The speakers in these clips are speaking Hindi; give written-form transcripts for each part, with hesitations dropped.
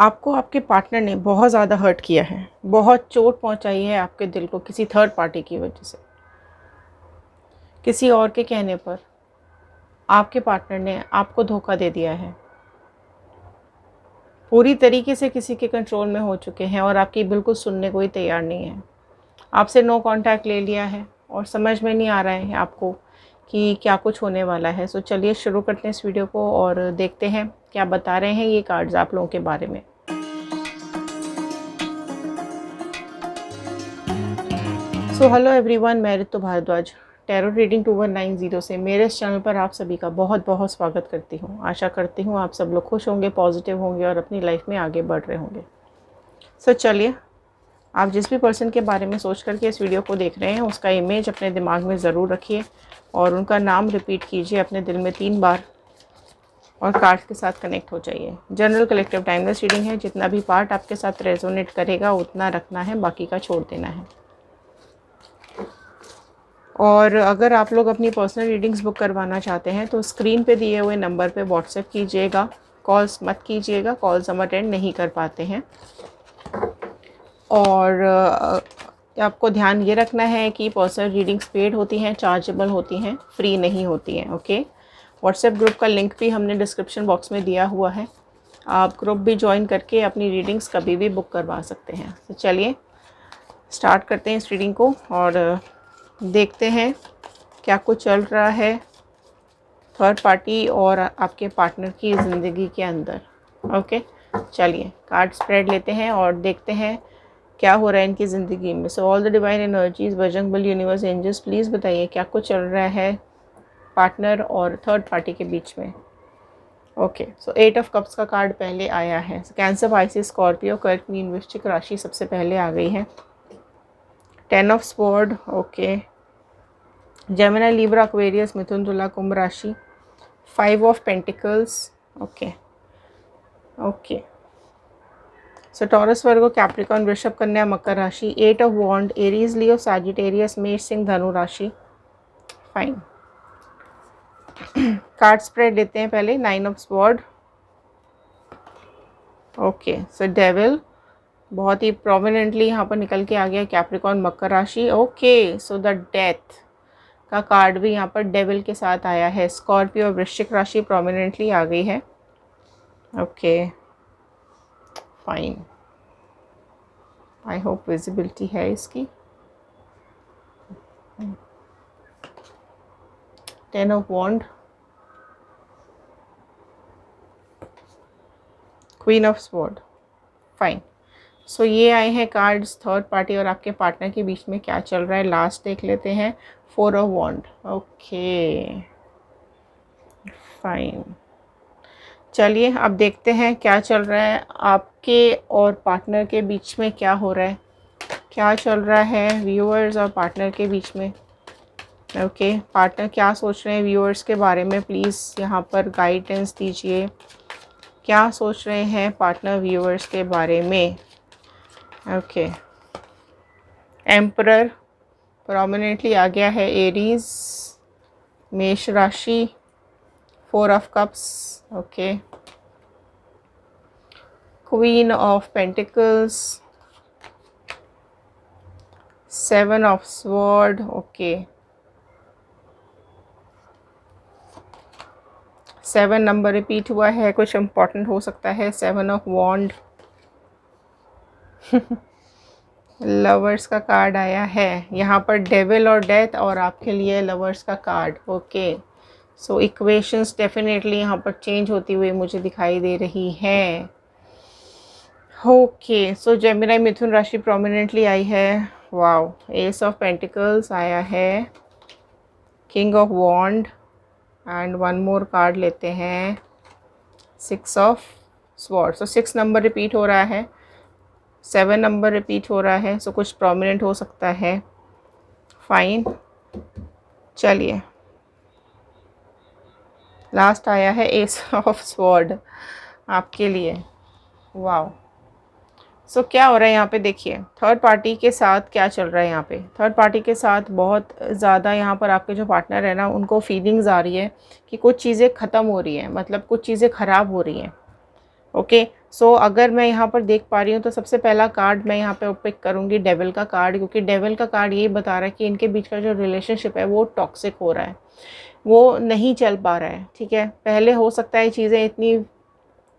आपको आपके पार्टनर ने बहुत ज़्यादा हर्ट किया है, बहुत चोट पहुंचाई है आपके दिल को किसी थर्ड पार्टी की वजह से। किसी और के कहने पर आपके पार्टनर ने आपको धोखा दे दिया है, पूरी तरीके से किसी के कंट्रोल में हो चुके हैं और आपकी बिल्कुल सुनने को ही तैयार नहीं है। आपसे नो कांटेक्ट ले लिया है और समझ में नहीं आ रहा है आपको कि क्या कुछ होने वाला है। सो चलिए शुरू करते हैं इस वीडियो को और देखते हैं क्या बता रहे हैं ये कार्ड्स आप लोगों के बारे में। सो हेलो एवरीवन, मैं ऋतु भारद्वाज टैरो रीडिंग 2190 से मेरे इस चैनल पर आप सभी का बहुत बहुत स्वागत करती हूँ। आशा करती हूँ आप सब लोग खुश होंगे, पॉजिटिव होंगे और अपनी लाइफ में आगे बढ़ रहे होंगे। सो चलिए, आप जिस भी पर्सन के बारे में सोच करके इस वीडियो को देख रहे हैं उसका इमेज अपने दिमाग में ज़रूर रखिए और उनका नाम रिपीट कीजिए अपने दिल में 3 बार और कार्ड्स के साथ कनेक्ट हो जाइए। जनरल कलेक्टिव टाइमलेस रीडिंग है, जितना भी पार्ट आपके साथ रेजोनेट करेगा उतना रखना है, बाकी का छोड़ देना है। और अगर आप लोग अपनी पर्सनल रीडिंग्स बुक करवाना चाहते हैं तो स्क्रीन पे दिए हुए नंबर पे व्हाट्सएप कीजिएगा। कॉल्स मत कीजिएगा, कॉल्स हम अटेंड नहीं कर पाते हैं। और आपको ध्यान ये रखना है कि पर्सनल रीडिंग्स पेड होती हैं, चार्जेबल होती हैं, फ्री नहीं होती हैं। ओके, व्हाट्सएप ग्रुप का लिंक भी हमने डिस्क्रिप्शन बॉक्स में दिया हुआ है, आप ग्रुप भी ज्वाइन करके अपनी रीडिंग्स कभी भी बुक करवा सकते हैं। तो चलिए स्टार्ट करते हैं इस रीडिंग को और देखते हैं क्या कुछ चल रहा है थर्ड पार्टी और आपके पार्टनर की ज़िंदगी के अंदर। ओके, चलिए कार्ड स्प्रेड लेते हैं और देखते हैं क्या हो रहा है इनकी ज़िंदगी में। So all the divine energies, Bajrang Bali, universe, angels, please बताइए क्या कुछ चल रहा है पार्टनर और थर्ड पार्टी के बीच में। ओके, सो 8 ऑफ कप्स का कार्ड पहले आया है। कैंसर, पाइसेस, स्कॉर्पियो, कर्क, मीन, वृश्चिक राशि सबसे पहले आ गई है। 10 of sword, okay, Gemini, Libra, Aquarius, मिथुन, तुला, कुंभ राशि। 5 of pentacles, okay okay, so Taurus, Virgo, Capricorn, वृषभ, कन्या, मकर राशि। 8 of wand, Aries, Leo, Sagittarius, मेष, सिंह, धनु राशि। फाइन, कार्ड स्प्रेड लेते हैं पहले। 9 of sword, okay, so devil बहुत ही प्रोमिनेंटली यहाँ पर निकल के आ गया। कैप्रिकॉर्न, मकर राशि। ओके, सो द डेथ का कार्ड भी यहाँ पर डेविल के साथ आया है। स्कॉर्पियो, वृश्चिक राशि प्रोमिनेंटली आ गई है। Okay fine, I hope visibility है इसकी। 10 of wand, queen of sword. Fine, so ये आए हैं कार्ड्स थर्ड पार्टी और आपके पार्टनर के बीच में क्या चल रहा है। लास्ट देख लेते हैं। 4 ऑफ वॉन्ड, ओके फाइन, चलिए अब देखते हैं क्या चल रहा है आपके और पार्टनर के बीच में। क्या हो रहा है, क्या चल रहा है व्यूअर्स और पार्टनर के बीच में। ओके, पार्टनर क्या सोच रहे हैं व्यूअर्स के बारे में, प्लीज़ यहाँ पर गाइडेंस दीजिए। क्या सोच रहे हैं पार्टनर व्यूअर्स के बारे में। ओके, एम्परर प्रोमिनेंटली आ गया है। एरीज, मेष राशि। 4 of cups, okay, queen of pentacles, 7 of sword, okay, 7 number repeat हुआ है, कुछ इम्पोर्टेंट हो सकता है। 7 ऑफ वॉन्ड, लवर्स का कार्ड आया है यहाँ पर, डेविल और डेथ, और आपके लिए लवर्स का कार्ड। ओके, सो इक्वेशंस डेफिनेटली यहाँ पर चेंज होती हुई मुझे दिखाई दे रही हैं। ओके, सो जेमिनी, मिथुन राशि प्रोमिनेंटली आई है। वाओ, एस ऑफ पेंटिकल्स आया है, king of wand, and one more card लेते हैं, 6 of sword. So 6 number repeat हो रहा है, 7 नंबर रिपीट हो रहा है, सो कुछ प्रोमिनेंट हो सकता है। फाइन, चलिए लास्ट आया है एस ऑफ स्वॉर्ड आपके लिए। वाओ, सो क्या हो रहा है यहाँ पे देखिए, थर्ड पार्टी के साथ क्या चल रहा है यहाँ पे। थर्ड पार्टी के साथ बहुत ज़्यादा यहाँ पर आपके जो पार्टनर है ना, उनको फीलिंग्स आ रही है कि कुछ चीज़ें ख़त्म हो रही हैं, मतलब कुछ चीज़ें ख़राब हो रही हैं। ओके, सो अगर मैं यहाँ पर देख पा रही हूँ तो सबसे पहला कार्ड मैं यहाँ पे पिक करूँगी डेविल का कार्ड, क्योंकि डेविल का कार्ड ये बता रहा है कि इनके बीच का जो रिलेशनशिप है वो टॉक्सिक हो रहा है, वो नहीं चल पा रहा है। ठीक है, पहले हो सकता है चीज़ें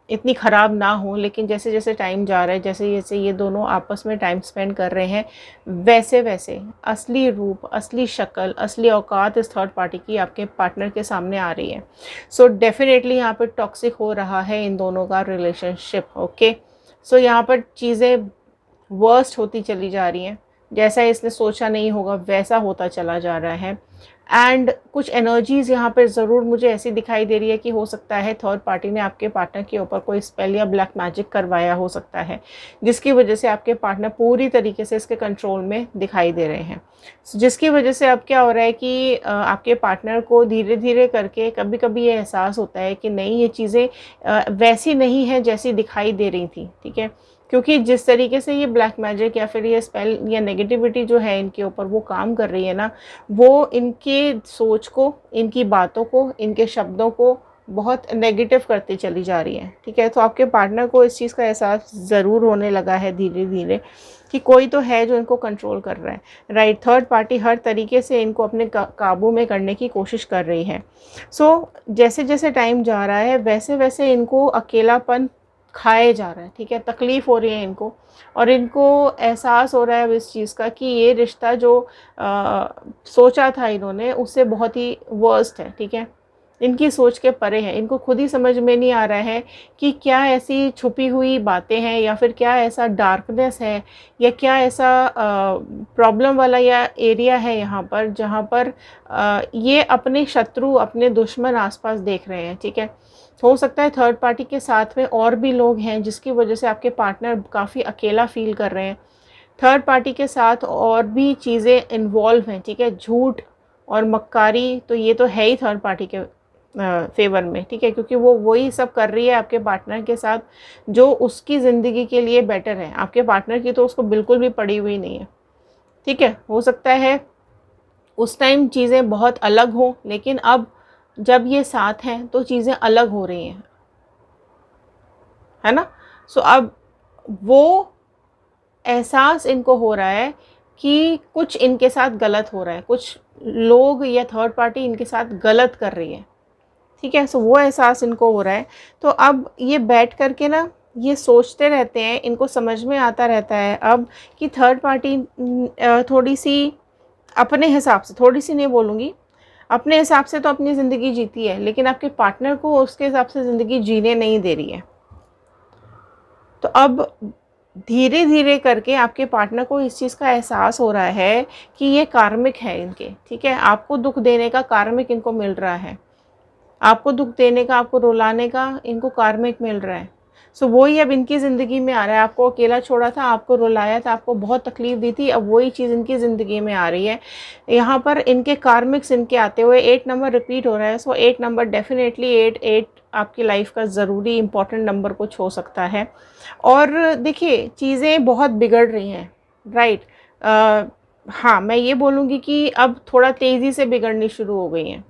इतनी ख़राब ना हो, लेकिन जैसे जैसे टाइम जा रहा है, जैसे जैसे ये दोनों आपस में टाइम स्पेंड कर रहे हैं, वैसे वैसे असली रूप, असली शक्ल, असली औकात इस थर्ड पार्टी की आपके पार्टनर के सामने आ रही है। सो डेफिनेटली यहाँ पर टॉक्सिक हो रहा है इन दोनों का रिलेशनशिप। ओके, सो यहाँ पर चीज़ें वर्स्ट होती चली जा रही हैं, जैसा इसने सोचा नहीं होगा वैसा होता चला जा रहा है। एंड कुछ एनर्जीज़ यहाँ पर ज़रूर मुझे ऐसी दिखाई दे रही है कि हो सकता है थर्ड पार्टी ने आपके पार्टनर के ऊपर कोई स्पेल या ब्लैक मैजिक करवाया हो सकता है, जिसकी वजह से आपके पार्टनर पूरी तरीके से इसके कंट्रोल में दिखाई दे रहे हैं। जिसकी वजह से अब क्या हो रहा है कि आपके पार्टनर को धीरे धीरे करके कभी कभी ये एहसास होता है कि नहीं, ये चीज़ें वैसी नहीं है जैसी दिखाई दे रही थी। ठीक है, क्योंकि जिस तरीके से ये ब्लैक मैजिक या फिर ये स्पेल या नेगेटिविटी जो है इनके ऊपर वो काम कर रही है ना, वो इनके सोच को, इनकी बातों को, इनके शब्दों को बहुत नेगेटिव करती चली जा रही है। ठीक है, तो आपके पार्टनर को इस चीज़ का एहसास ज़रूर होने लगा है धीरे धीरे कि कोई तो है जो इनको कंट्रोल कर रहा है। राइट, थर्ड पार्टी हर तरीके से इनको अपने काबू में करने की कोशिश कर रही है। सो जैसे जैसे टाइम जा रहा है वैसे वैसे इनको अकेलापन खाए जा रहा है। ठीक है, तकलीफ़ हो रही है इनको, और इनको एहसास हो रहा है अब इस चीज़ का कि ये रिश्ता जो सोचा था इन्होंने उससे बहुत ही वर्स्ट है। ठीक है, इनकी सोच के परे है। इनको खुद ही समझ में नहीं आ रहा है कि क्या ऐसी छुपी हुई बातें हैं, या फिर क्या ऐसा डार्कनेस है, या क्या ऐसा प्रॉब्लम वाला या एरिया है यहाँ पर जहाँ पर ये अपने शत्रु, अपने दुश्मन आसपास देख रहे हैं। ठीक है, हो सकता है थर्ड पार्टी के साथ में और भी लोग हैं जिसकी वजह से आपके पार्टनर काफ़ी अकेला फील कर रहे हैं। थर्ड पार्टी के साथ और भी चीज़ें इन्वॉल्व हैं। ठीक है, झूठ और मक्कारी तो ये तो है ही थर्ड पार्टी के फेवर में। ठीक है, क्योंकि वो वही सब कर रही है आपके पार्टनर के साथ जो उसकी ज़िंदगी के लिए बेटर है। आपके पार्टनर की तो उसको बिल्कुल भी पड़ी हुई नहीं है। ठीक है, हो सकता है उस टाइम चीज़ें बहुत अलग हों, लेकिन अब जब ये साथ हैं तो चीज़ें अलग हो रही हैं, है ना। सो अब वो एहसास इनको हो रहा है कि कुछ इनके साथ गलत हो रहा है, कुछ लोग या थर्ड पार्टी इनके साथ गलत कर रही है। ठीक है, सो वो एहसास इनको हो रहा है। तो अब ये बैठ कर के ना ये सोचते रहते हैं, इनको समझ में आता रहता है अब कि थर्ड पार्टी थोड़ी सी अपने हिसाब से, थोड़ी सी नहीं बोलूँगी, अपने हिसाब से तो अपनी ज़िंदगी जीती है, लेकिन आपके पार्टनर को उसके हिसाब से ज़िंदगी जीने नहीं दे रही है। तो अब धीरे धीरे करके आपके पार्टनर को इस चीज़ का एहसास हो रहा है कि ये कार्मिक है इनके। ठीक है, आपको दुख देने का कार्मिक इनको मिल रहा है, आपको दुख देने का, आपको रुलाने का इनको कार्मिक मिल रहा है। सो वही अब इनकी ज़िंदगी में आ रहा है। आपको अकेला छोड़ा था, आपको रुलाया था, आपको बहुत तकलीफ़ दी थी, अब वही चीज़ इनकी ज़िंदगी में आ रही है। यहाँ पर इनके कार्मिक्स इनके आते हुए 8 नंबर रिपीट हो रहा है। सो 8 नंबर डेफिनेटली 8 आपकी लाइफ का ज़रूरी इंपॉर्टेंट नंबर कुछ हो सकता है। और देखिए चीज़ें बहुत बिगड़ रही हैं। राइट, हाँ, मैं ये बोलूँगी कि अब थोड़ा तेज़ी से बिगड़नी शुरू हो गई हैं।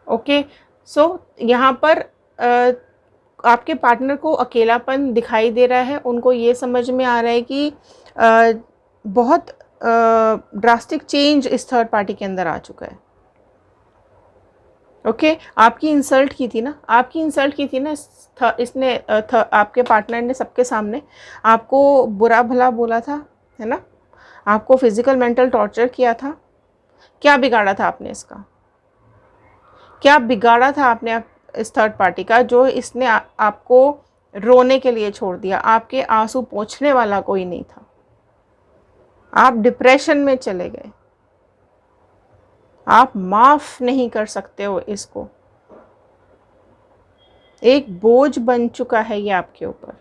ओके, सो यहाँ पर आपके पार्टनर को अकेलापन दिखाई दे रहा है। उनको ये समझ में आ रहा है कि बहुत ड्रास्टिक चेंज इस थर्ड पार्टी के अंदर आ चुका है। ओके, आपकी इंसल्ट की थी ना, आपकी इंसल्ट की थी ना इसने, आपके पार्टनर ने सबके सामने आपको बुरा भला बोला था, है ना, आपको फिज़िकल मेंटल टॉर्चर किया था। क्या बिगाड़ा था आपने इसका? क्या बिगाड़ा था आपने इस थर्ड पार्टी का जो इसने आपको रोने के लिए छोड़ दिया? आपके आंसू पोंछने वाला कोई नहीं था, आप डिप्रेशन में चले गए, आप माफ़ नहीं कर सकते हो इसको। एक बोझ बन चुका है ये आपके ऊपर।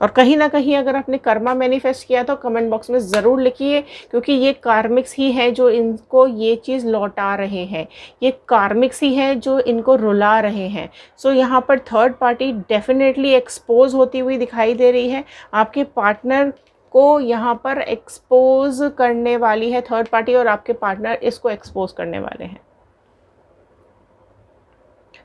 और कहीं ना कहीं अगर आपने कर्मा मैनिफेस्ट किया तो कमेंट बॉक्स में ज़रूर लिखिए, क्योंकि ये कार्मिक्स ही है जो इनको ये चीज़ लौटा रहे हैं, ये कार्मिक्स ही है जो इनको रुला रहे हैं। सो यहाँ पर थर्ड पार्टी डेफिनेटली एक्सपोज होती हुई दिखाई दे रही है। आपके पार्टनर को यहाँ पर एक्सपोज करने वाली है थर्ड पार्टी, और आपके पार्टनर इसको एक्सपोज करने वाले हैं।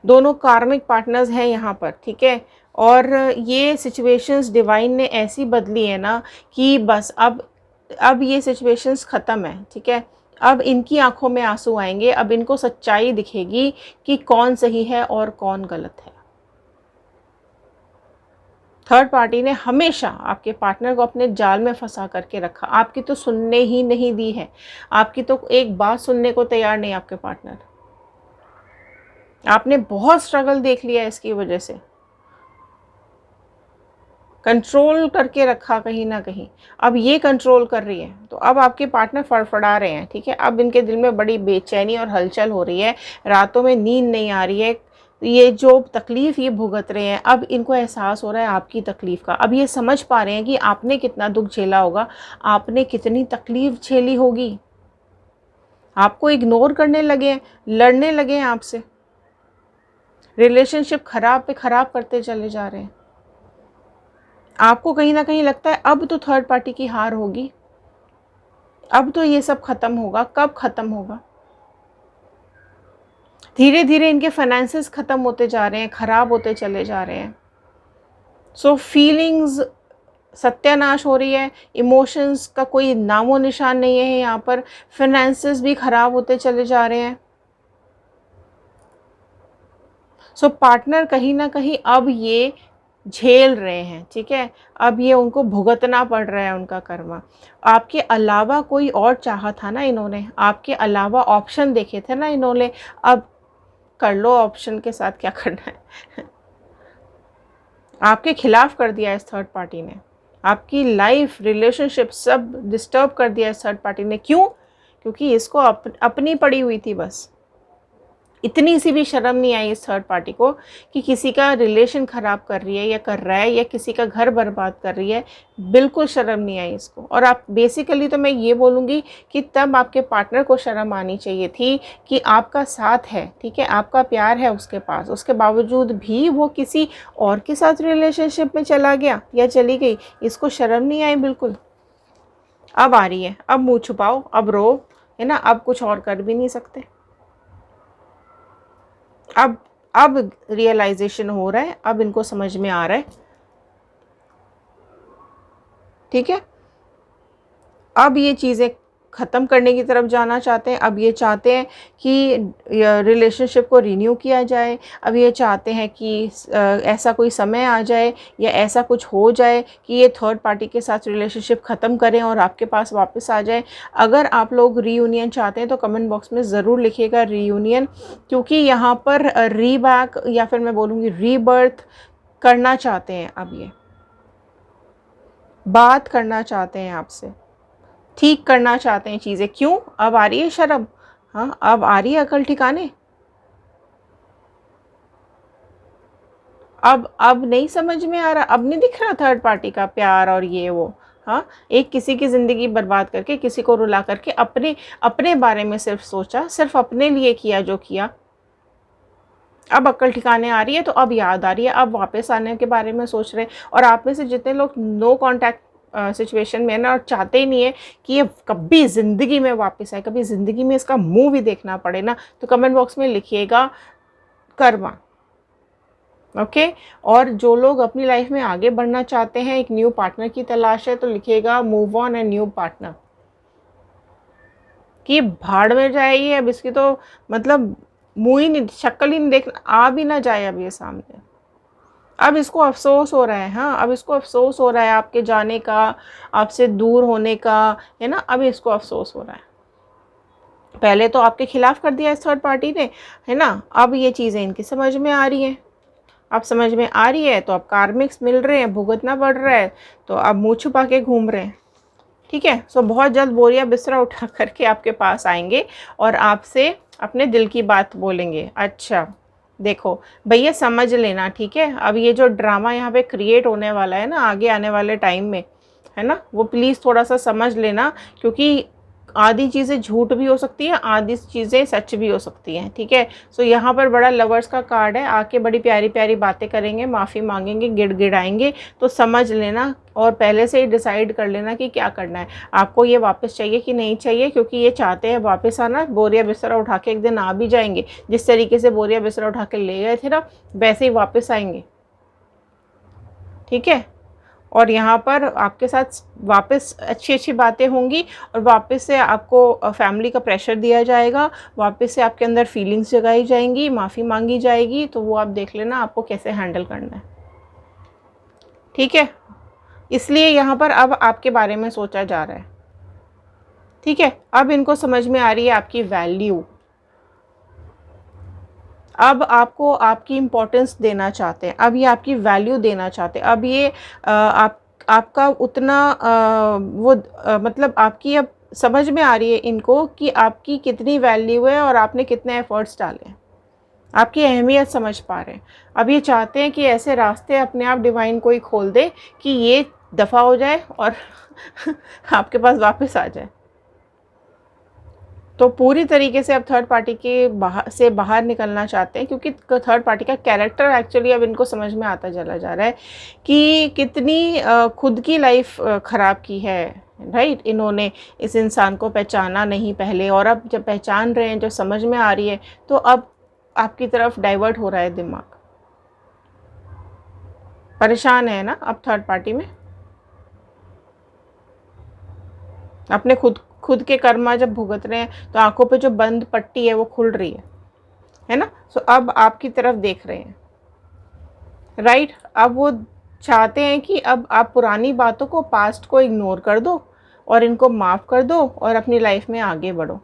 दोनों कार्मिक पार्टनर्स हैं यहाँ पर, ठीक है। और ये सिचुएशंस डिवाइन ने ऐसी बदली है ना कि बस अब ये सिचुएशंस ख़त्म है, ठीक है। अब इनकी आंखों में आंसू आएंगे, अब इनको सच्चाई दिखेगी कि कौन सही है और कौन गलत है। थर्ड पार्टी ने हमेशा आपके पार्टनर को अपने जाल में फंसा करके रखा, आपकी तो सुनने ही नहीं दी है, आपकी तो एक बात सुनने को तैयार नहीं आपके पार्टनर। आपने बहुत स्ट्रगल देख लिया इसकी वजह से, कंट्रोल करके रखा कहीं ना कहीं, अब ये कंट्रोल कर रही है। तो अब आपके पार्टनर फड़फड़ा रहे हैं, ठीक है। अब इनके दिल में बड़ी बेचैनी और हलचल हो रही है, रातों में नींद नहीं आ रही है, ये जो तकलीफ़ ये भुगत रहे हैं, अब इनको एहसास हो रहा है आपकी तकलीफ़ का। अब ये समझ पा रहे हैं कि आपने कितना दुख झेला होगा, आपने कितनी तकलीफ़ झेली होगी। आपको इग्नोर करने लगे हैं, लड़ने लगे हैं आपसे, रिलेशनशिप खराब पे खराब करते चले जा रहे हैं। आपको कहीं ना कहीं लगता है अब तो थर्ड पार्टी की हार होगी, अब तो ये सब ख़त्म होगा। कब ख़त्म होगा? धीरे धीरे इनके फाइनेंसेस ख़त्म होते जा रहे हैं, ख़राब होते चले जा रहे हैं। सो फीलिंग्स सत्यानाश हो रही है, इमोशंस का कोई नामो निशान नहीं है यहाँ पर, फाइनेंसेस भी ख़राब होते चले जा रहे हैं। सो पार्टनर कहीं ना कहीं अब ये झेल रहे हैं, ठीक है। अब ये उनको भुगतना पड़ रहा है उनका कर्मा। आपके अलावा कोई और चाहा था ना इन्होंने, आपके अलावा ऑप्शन देखे थे ना इन्होंने, अब कर लो ऑप्शन के साथ क्या करना है। आपके खिलाफ कर दिया इस थर्ड पार्टी ने, आपकी लाइफ रिलेशनशिप सब डिस्टर्ब कर दिया इस थर्ड पार्टी ने। क्यों? क्योंकि इसको अपनी पड़ी हुई थी बस। इतनी सी भी शर्म नहीं आई इस थर्ड पार्टी को कि किसी का रिलेशन ख़राब कर रही है या कर रहा है या किसी का घर बर्बाद कर रही है, बिल्कुल शर्म नहीं आई इसको। और आप बेसिकली तो मैं ये बोलूँगी कि तब आपके पार्टनर को शर्म आनी चाहिए थी कि आपका साथ है, ठीक है, आपका प्यार है उसके पास, उसके बावजूद भी वो किसी और के साथ रिलेशनशिप में चला गया या चली गई, इसको शर्म नहीं आई बिल्कुल। अब आ रही है, अब मुँह छुपाओ, अब रो, है ना, अब कुछ और कर भी नहीं सकते। अब रियलाइजेशन हो रहा है, अब इनको समझ में आ रहा है, ठीक है। अब ये चीज़ें ख़त्म करने की तरफ जाना चाहते हैं। अब ये चाहते हैं कि रिलेशनशिप को रिन्यू किया जाए। अब ये चाहते हैं कि ऐसा कोई समय आ जाए या ऐसा कुछ हो जाए कि ये थर्ड पार्टी के साथ रिलेशनशिप ख़त्म करें और आपके पास वापस आ जाए। अगर आप लोग रीयूनियन चाहते हैं तो कमेंट बॉक्स में ज़रूर लिखिएगा रीयूनियन, क्योंकि यहाँ पर रीबैक या फिर मैं बोलूँगी रीबर्थ करना चाहते हैं। अब ये बात करना चाहते हैं आपसे, ठीक करना चाहते हैं चीज़ें। क्यों? अब आ रही है शर्म, हाँ, अब आ रही है अकल ठिकाने। अब नहीं समझ में आ रहा, अब नहीं दिख रहा थर्ड पार्टी का प्यार और ये वो, हाँ, एक किसी की ज़िंदगी बर्बाद करके, किसी को रुला करके अपने अपने बारे में सिर्फ सोचा, सिर्फ अपने लिए किया जो किया। अब अक्ल ठिकाने आ रही है तो अब याद आ रही है, अब वापस आने के बारे में सोच रहे हैं। और आप में से जितने लोग नो कांटेक्ट सिचुएशन में ना और चाहते ही नहीं है कि ये कभी ज़िंदगी में वापस आए, कभी ज़िंदगी में इसका मुंह भी देखना पड़े ना, तो कमेंट बॉक्स में लिखिएगा कर्मा, ओके। और जो लोग अपनी लाइफ में आगे बढ़ना चाहते हैं, एक न्यू पार्टनर की तलाश है, तो लिखिएगा move on and new partner. कि भाड़ में जाएगी, अब इसकी तो मतलब मुँह ही नहीं, शक्ल ही नहीं देखना, आ भी ना जाए अब ये सामने। अब इसको अफसोस हो रहा है, हाँ, अब इसको अफसोस हो रहा है आपके जाने का, आपसे दूर होने का, है ना। अब इसको अफसोस हो रहा है। पहले तो आपके खिलाफ कर दिया इस थर्ड पार्टी ने, है ना। अब ये चीज़ें इनकी समझ में आ रही हैं, अब समझ में आ रही है तो अब कार्मिक्स मिल रहे हैं, भुगतना पड़ रहा है, तो अब मुँह छुपा के घूम रहे हैं, ठीक है। सो बहुत जल्द बोरिया बिस्तरा उठा करके आपके पास आएंगे और आपसे अपने दिल की बात बोलेंगे। अच्छा देखो भैया, समझ लेना, ठीक है। अब ये जो ड्रामा यहाँ पे क्रिएट होने वाला है ना आगे आने वाले टाइम में, है ना, वो प्लीज़ थोड़ा सा समझ लेना, क्योंकि आधी चीज़ें झूठ भी हो सकती है, आधी चीज़ें सच भी हो सकती हैं, ठीक है। सो यहाँ पर बड़ा लवर्स का कार्ड है, आके बड़ी प्यारी प्यारी बातें करेंगे, माफ़ी मांगेंगे, गिड़गिड़ाएंगे, तो समझ लेना और पहले से ही डिसाइड कर लेना कि क्या करना है, आपको ये वापस चाहिए कि नहीं चाहिए, क्योंकि ये चाहते हैं वापस आना। बोरिया बिस्तरा उठा के एक दिन आ भी जाएंगे, जिस तरीके से बोरिया बिस्तरा उठा के ले गए थे ना, वैसे ही वापस आएंगे, ठीक है। और यहाँ पर आपके साथ वापस अच्छी अच्छी बातें होंगी और वापस से आपको फैमिली का प्रेशर दिया जाएगा, वापस से आपके अंदर फीलिंग्स जगाई जाएंगी, माफ़ी मांगी जाएगी, तो वो आप देख लेना आपको कैसे हैंडल करना है, ठीक है। इसलिए यहाँ पर अब आपके बारे में सोचा जा रहा है, ठीक है। अब इनको समझ में आ रही है आपकी वैल्यू, अब आपको आपकी इम्पोर्टेंस देना चाहते हैं, अब ये आपकी वैल्यू देना चाहते हैं, अब ये आपका उतना मतलब आपकी अब समझ में आ रही है इनको कि आपकी कितनी वैल्यू है और आपने कितने एफर्ट्स डाले हैं, आपकी अहमियत समझ पा रहे हैं। अब ये चाहते हैं कि ऐसे रास्ते अपने आप डिवाइन कोई खोल दे कि ये दफ़ा हो जाए और आपके पास वापस आ जाए। तो पूरी तरीके से अब थर्ड पार्टी के बाहर निकलना चाहते हैं, क्योंकि थर्ड पार्टी का कैरेक्टर एक्चुअली अब इनको समझ में आता चला जा रहा है कि कितनी खुद की लाइफ ख़राब की है, राइट। इन्होंने इस इंसान को पहचाना नहीं पहले, और अब जब पहचान रहे हैं, जो समझ में आ रही है, तो अब आपकी तरफ डाइवर्ट हो रहा है दिमाग। परेशान है ना अब थर्ड पार्टी में, अपने खुद के कर्मा जब भुगत रहे हैं तो आंखों पे जो बंद पट्टी है वो खुल रही है ना। सो अब आपकी तरफ देख रहे हैं, राइट। अब वो चाहते हैं कि अब आप पुरानी बातों को, पास्ट को इग्नोर कर दो और इनको माफ़ कर दो और अपनी लाइफ में आगे बढ़ो।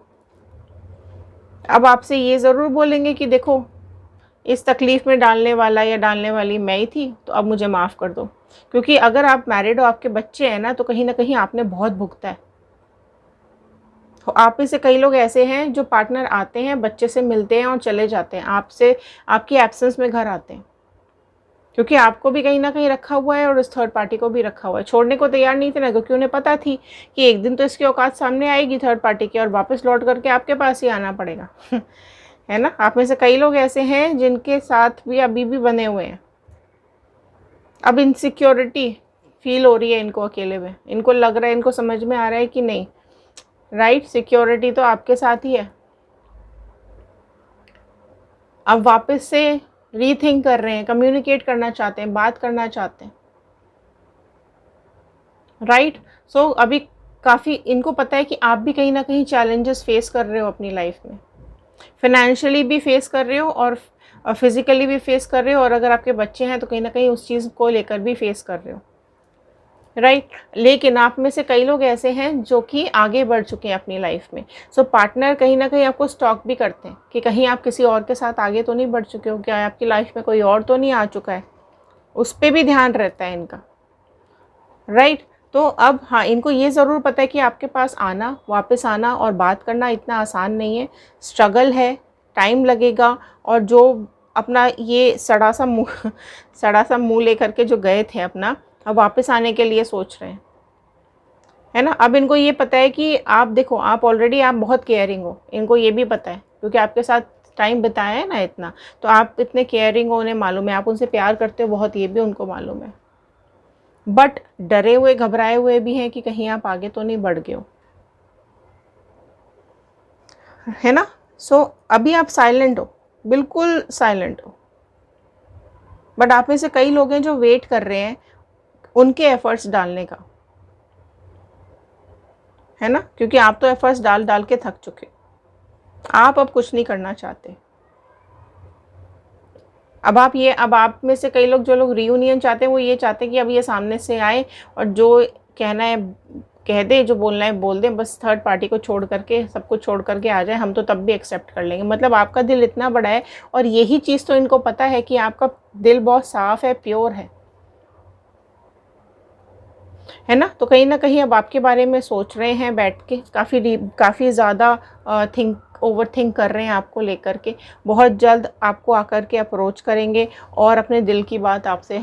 अब आपसे ये ज़रूर बोलेंगे कि देखो, इस तकलीफ़ में डालने वाला या डालने वाली मैं ही थी, तो अब मुझे माफ़ कर दो। क्योंकि अगर आप मैरिड हो, आपके बच्चे हैं ना, तो कहीं ना कहीं आपने बहुत भुगता है। तो आप में से कई लोग ऐसे हैं जो पार्टनर आते हैं, बच्चे से मिलते हैं और चले जाते हैं, आपसे आपकी एब्सेंस में घर आते हैं, क्योंकि आपको भी कहीं ना कहीं रखा हुआ है और इस थर्ड पार्टी को भी रखा हुआ है। छोड़ने को तैयार नहीं थे ना, क्योंकि उन्हें पता थी कि एक दिन तो इसकी औकात सामने आएगी थर्ड पार्टी की, और वापस लौट करके आपके पास ही आना पड़ेगा है ना। आप में से कई लोग ऐसे हैं जिनके साथ भी अभी भी बने हुए हैं। अब इनसिक्योरिटी फील हो रही है इनको अकेले में, इनको लग रहा है, इनको समझ में आ रहा है कि नहीं, राइट, सिक्योरिटी तो आपके साथ ही है। अब वापस से रीथिंक कर रहे हैं, कम्युनिकेट करना चाहते हैं, बात करना चाहते हैं, राइट। सो अभी काफ़ी इनको पता है कि आप भी कहीं ना कहीं चैलेंजेस फेस कर रहे हो अपनी लाइफ में, फाइनेंशियली भी फेस कर रहे हो और फिज़िकली भी फेस कर रहे हो, और अगर आपके बच्चे हैं तो कहीं ना कहीं उस चीज़ को लेकर भी फेस कर रहे हो, राइट। लेकिन आप में से कई लोग ऐसे हैं जो कि आगे बढ़ चुके हैं अपनी लाइफ में। सो पार्टनर कहीं ना कहीं आपको स्टॉक भी करते हैं कि कहीं आप किसी और के साथ आगे तो नहीं बढ़ चुके हो, क्या आपकी लाइफ में कोई और तो नहीं आ चुका है, उस पर भी ध्यान रहता है इनका, राइट। तो अब हाँ, इनको ये ज़रूर पता है कि आपके पास आना, वापस आना और बात करना इतना आसान नहीं है, स्ट्रगल है, टाइम लगेगा। और जो अपना ये सड़ा सा मुँह लेकर के जो गए थे अपना, अब वापस आने के लिए सोच रहे हैं, है ना। अब इनको ये पता है कि आप देखो, आप ऑलरेडी आप बहुत केयरिंग हो, इनको ये भी पता है, क्योंकि आपके साथ टाइम बिताया है ना इतना, तो आप इतने केयरिंग हो, उन्हें मालूम है, आप उनसे प्यार करते हो बहुत, ये भी उनको मालूम है। बट डरे हुए, घबराए हुए भी हैं कि कहीं आप आगे तो नहीं बढ़ गए हो, है ना। सो अभी आप साइलेंट हो, बिल्कुल साइलेंट हो। बट आप में से कई लोग हैं जो वेट कर रहे हैं उनके एफर्ट्स डालने का, है ना, क्योंकि आप तो एफर्ट्स डाल डाल के थक चुके, आप अब कुछ नहीं करना चाहते। अब आप में से कई लोग, जो लोग रीयूनियन चाहते हैं, वो ये चाहते हैं कि अब ये सामने से आए और जो कहना है कह दे, जो बोलना है बोल दें, बस थर्ड पार्टी को छोड़ करके, सब कुछ छोड़ करके आ जाए, हम तो तब भी एक्सेप्ट कर लेंगे। मतलब आपका दिल इतना बड़ा है, और यही चीज़ तो इनको पता है कि आपका दिल बहुत साफ़ है, प्योर है ना। तो कहीं ना कहीं अब आपके बारे में सोच रहे हैं बैठ के, काफ़ी ज़्यादा ओवर थिंक कर रहे हैं आपको लेकर के। बहुत जल्द आपको आकर के अप्रोच करेंगे और अपने दिल की बात आपसे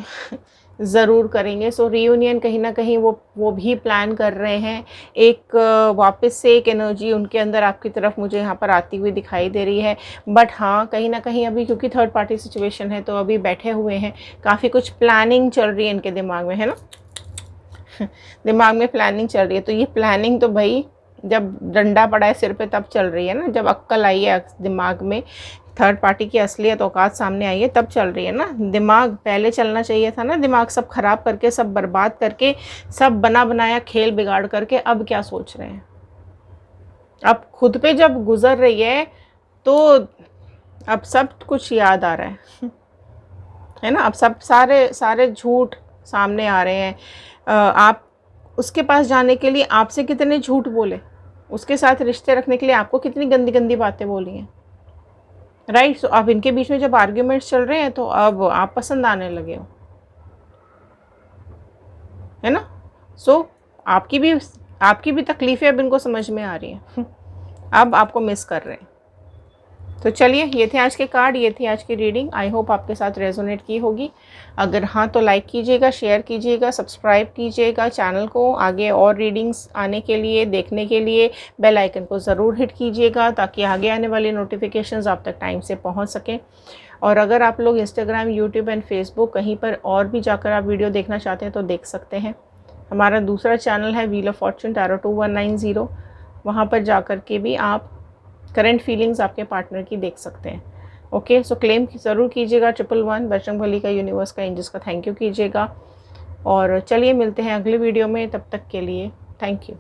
ज़रूर करेंगे। सो रीयूनियन कहीं ना कहीं वो भी प्लान कर रहे हैं। एक वापस से एक एनर्जी उनके अंदर आपकी तरफ मुझे यहाँ पर आती हुई दिखाई दे रही है। बट हाँ, कहीं ना कहीं अभी क्योंकि थर्ड पार्टी सिचुएशन है तो अभी बैठे हुए हैं, काफ़ी कुछ प्लानिंग चल रही है इनके दिमाग में, है ना। दिमाग में प्लानिंग चल रही है। तो ये प्लानिंग तो भाई जब डंडा पड़ा है सिर पे तब चल रही है ना, जब अक्ल आई है दिमाग में, थर्ड पार्टी की असलियत औकात सामने आई है तब चल रही है ना। दिमाग पहले चलना चाहिए था ना, दिमाग सब खराब करके, सब बर्बाद करके, सब बना बनाया खेल बिगाड़ करके अब क्या सोच रहे हैं। अब खुद पे जब गुजर रही है तो अब सब कुछ याद आ रहा है ना। अब सब सारे झूठ सामने आ रहे हैं। आप उसके पास जाने के लिए आपसे कितने झूठ बोले, उसके साथ रिश्ते रखने के लिए आपको कितनी गंदी गंदी बातें बोली हैं, राइट। सो अब इनके बीच में जब आर्ग्यूमेंट्स चल रहे हैं तो अब आप पसंद आने लगे हो, है ना। सो आपकी भी तकलीफ़ें अब इनको समझ में आ रही हैं। अब आपको मिस कर रहे हैं। तो चलिए, ये थे आज के कार्ड, ये थी आज की रीडिंग। आई होप आपके साथ रेजोनेट की होगी। अगर हाँ तो लाइक कीजिएगा, शेयर कीजिएगा, सब्सक्राइब कीजिएगा चैनल को। आगे और रीडिंग्स आने के लिए, देखने के लिए बेल आइकन को ज़रूर हिट कीजिएगा ताकि आगे आने वाली नोटिफिकेशंस आप तक टाइम से पहुँच सकें। और अगर आप लोग इंस्टाग्राम, यूट्यूब एंड फेसबुक कहीं पर और भी जाकर आप वीडियो देखना चाहते हैं तो देख सकते हैं। हमारा दूसरा चैनल है व्हील ऑफ फॉर्चून टैरो 2190। वहाँ पर जाकर के भी आप करंट फीलिंग्स आपके पार्टनर की देख सकते हैं। ओके, सो क्लेम ज़रूर कीजिएगा 111 बजरंगबली का, यूनिवर्स का, एंजल्स का थैंक यू कीजिएगा। और चलिए मिलते हैं अगले वीडियो में, तब तक के लिए थैंक यू।